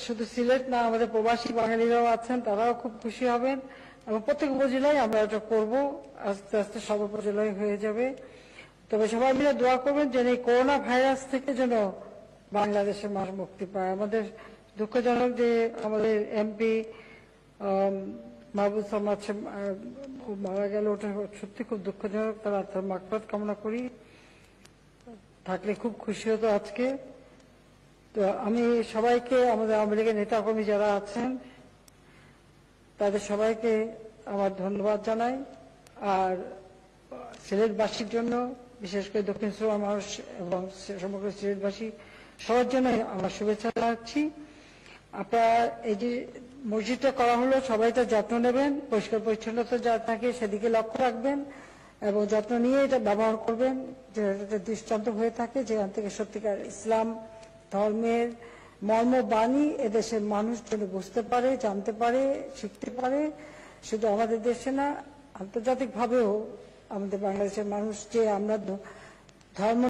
শুধু সিলেট না, আমাদের প্রবাসী বাঙালিরাও আছেন, তারাও খুব খুশি হবেন এবং প্রত্যেক উপজেলায় আমরা এটা করব, আস্তে আস্তে সব উপজেলায় হয়ে যাবে। তবে সবাই মিলে দোয়া করবেন যেন এই করোনা ভাইরাস থেকে যেন বাংলাদেশের মানুষ মুক্তি পায়। আমাদের দুঃখজনক যে আমাদের এমপি মাহবুব সামাদ মারা গেল, ওটা সত্যি খুব দুঃখজনক। তার মাগফিরাত কামনা করি, থাকলে খুব খুশি হতো আজকে। তো আমি সবাইকে, আমাদের আওয়ামী লীগের নেতাকর্মী যারা আছেন তাদের সবাইকে আমার ধন্যবাদ জানাই। আর সিলেটবাসীর জন্য, বিশেষ করে দক্ষিণ সুরমা মানুষ এবং সমগ্র সিলেটবাসী সবার জন্য আমার শুভেচ্ছা জানাচ্ছি। আপনারা এই যে মসজিদটা করা হলো, সবাই তার যত্ন নেবেন, পরিষ্কার পরিচ্ছন্নতা যা থাকে সেদিকে লক্ষ্য রাখবেন এবং যত্ন নিয়ে এটা ব্যবহার করবেন, যেটা দৃষ্টান্ত হয়ে থাকে, যেখান থেকে সত্যিকার ইসলাম ধর্মের মর্মবাণী এদেশের মানুষ যেন বুঝতে পারে, জানতে পারে, শিখতে পারে। শুধু আমাদের দেশে না, আন্তর্জাতিকভাবেও আমাদের বাংলাদেশের মানুষ যে আমরা ধর্ম